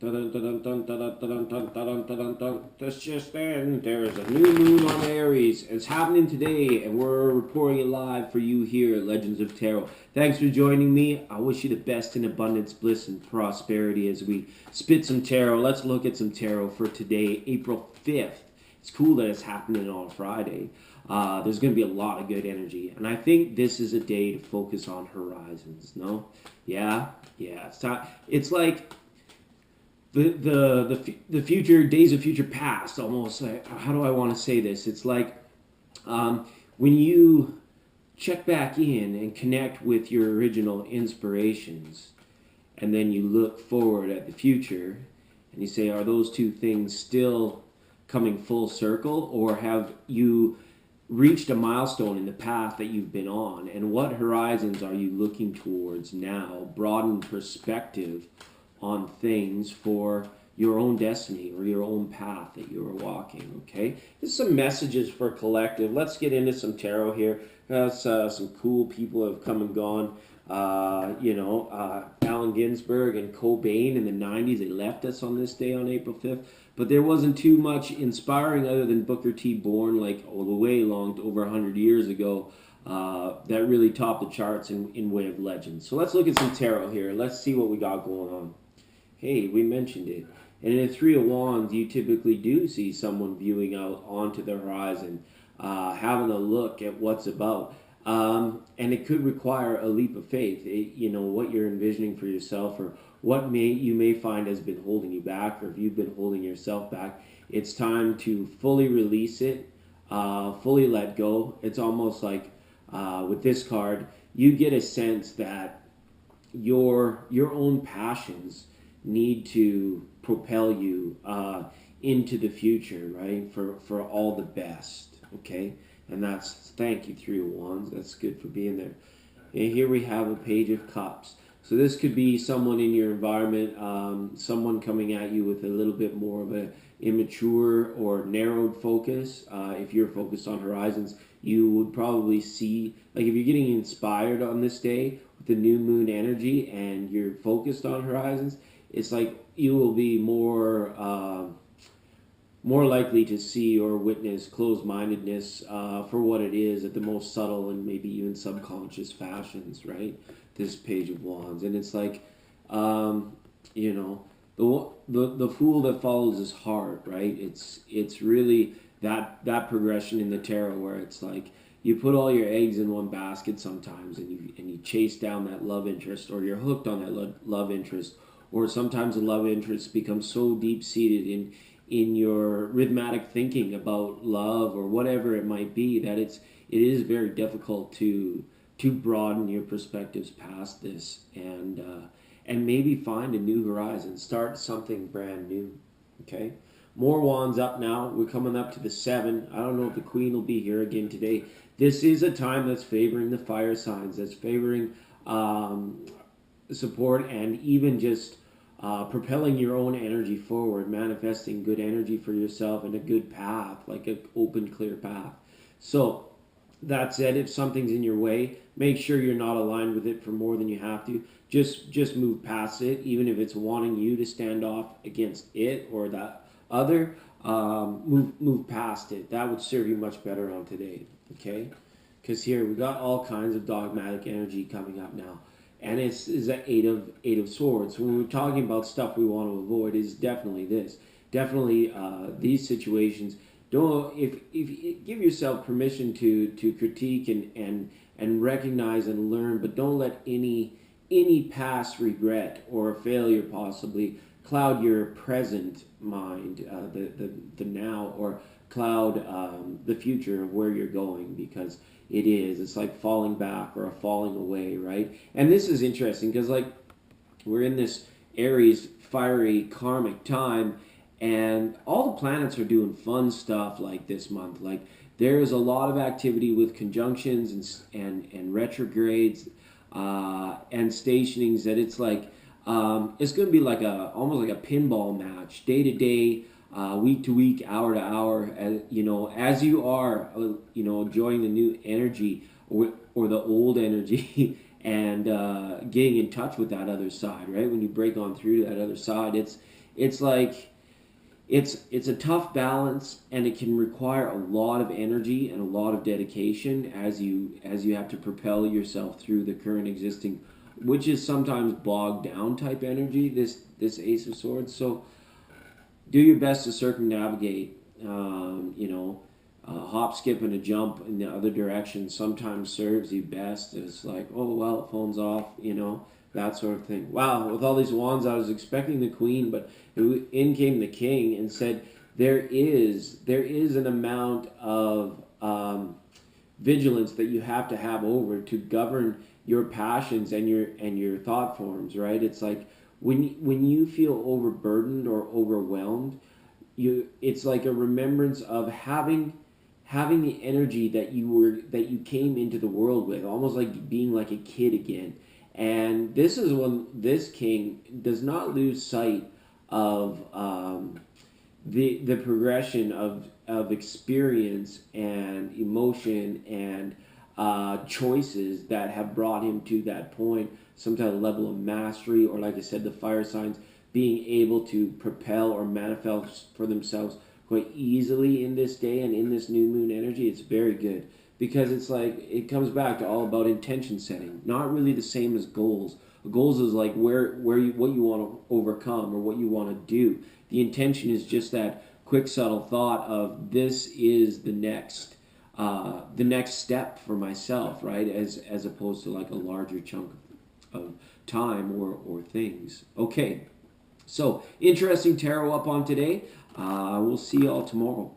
Dun, dun, dun, dun, dun, dun, dun, dun, dun, dun. This just in. There is a new moon on Aries. It's happening today, and we're reporting it live for you here at Legends of Tarot. Thanks for joining me. I wish you the best in abundance, bliss, and prosperity as we spit some tarot. Let's look at some tarot for today, April 5th. It's cool that it's happening on Friday. There's going to be a lot of good energy, and I think this is a day to focus on horizons. No, yeah. It's time. It's like the future days of future past. Almost like, how do I want to say this? It's like when you check back in and connect with your original inspirations, and then you look forward at the future, and you say, are those two things still coming full circle, or have you reached a milestone in the path that you've been on, and what horizons are you looking towards now? Broaden perspective on things for your own destiny or your own path that you are walking. Okay, there's some messages for collective. Let's get into some tarot here. Some cool people have come and gone. Allen Ginsberg and Cobain in the 90s, they left us on this day on April 5th. But there wasn't too much inspiring other than Booker T. born like all the way long over 100 years ago. That really topped the charts in way of legends. So let's look at some tarot here. Let's see what we got going on. Hey, we mentioned it. And in a Three of Wands, you typically do see someone viewing out onto the horizon, having a look at what's about. And it could require a leap of faith. What you're envisioning for yourself, or what you may find has been holding you back, or if you've been holding yourself back. It's time to fully release it, fully let go. It's almost like with this card, you get a sense that your own passions need to propel you into the future, right? For all the best, okay? And that's, thank you, Three of Wands. That's good for being there. And here we have a Page of Cups. So this could be someone in your environment, someone coming at you with a little bit more of a immature or narrowed focus. If you're focused on horizons, you would probably see, like if you're getting inspired on this day with the new moon energy and you're focused on horizons, it's like you will be more likely to see or witness closed-mindedness for what it is at the most subtle and maybe even subconscious fashions, right? This Page of Wands. And it's like, the fool that follows his heart, right? It's really that progression in the tarot where it's like you put all your eggs in one basket sometimes, and you chase down that love interest, or you're hooked on that love interest, or sometimes the love interest becomes so deep-seated in your rhythmic thinking about love or whatever it might be that it is very difficult to broaden your perspectives past this and maybe find a new horizon, start something brand new. Okay, more wands up now. We're coming up to the 7. I don't know if the Queen will be here again today. This is a time that's favoring the fire signs, that's favoring support, and even just propelling your own energy forward, manifesting good energy for yourself and a good path, like an open, clear path. So that said, if something's in your way, make sure you're not aligned with it for more than you have to. Just move past it, even if it's wanting you to stand off against it or that other. Move past it. That would serve you much better on today. Okay, because here we got all kinds of dogmatic energy coming up now. And it's that eight of swords. When we're talking about stuff we want to avoid, is definitely this. Definitely these situations. Don't if give yourself permission to critique and recognize and learn, but don't let any past regret or failure possibly cloud your present mind, the now, or cloud the future of where you're going, because it's like falling back or a falling away, right? And this is interesting because like we're in this Aries fiery karmic time, and all the planets are doing fun stuff like this month. Like there's a lot of activity with conjunctions and retrogrades and stationings that it's like it's going to be like almost like a pinball match, day to day, week to week, hour to hour. As you are enjoying the new energy or the old energy and getting in touch with that other side, right? When you break on through that other side, it's like it's a tough balance, and it can require a lot of energy and a lot of dedication as you have to propel yourself through the current existing, which is sometimes bogged down type energy, this Ace of Swords. So do your best to circumnavigate. Hop, skip, and a jump in the other direction sometimes serves you best. It's like, oh well, phone's off, that sort of thing. Wow, with all these wands, I was expecting the Queen, but in came the King and said there is an amount of vigilance that you have to have over to govern your passions and your thought forms. Right? It's like when you feel overburdened or overwhelmed, it's like a remembrance of having the energy that you came into the world with, almost like being like a kid again. And this is when this king does not lose sight of the progression of experience and emotion and choices that have brought him to that point, some type of level of mastery, or like I said, the fire signs being able to propel or manifest for themselves quite easily in this day and in this new moon energy. It's very good, because it's like it comes back to all about intention setting. Not really the same as goals. Goals is like what you want to overcome or what you want to do. The intention is just that quick subtle thought of this is the next step for myself, right? As opposed to like a larger chunk of time or things. Okay, so interesting tarot up on today. We'll see y'all tomorrow.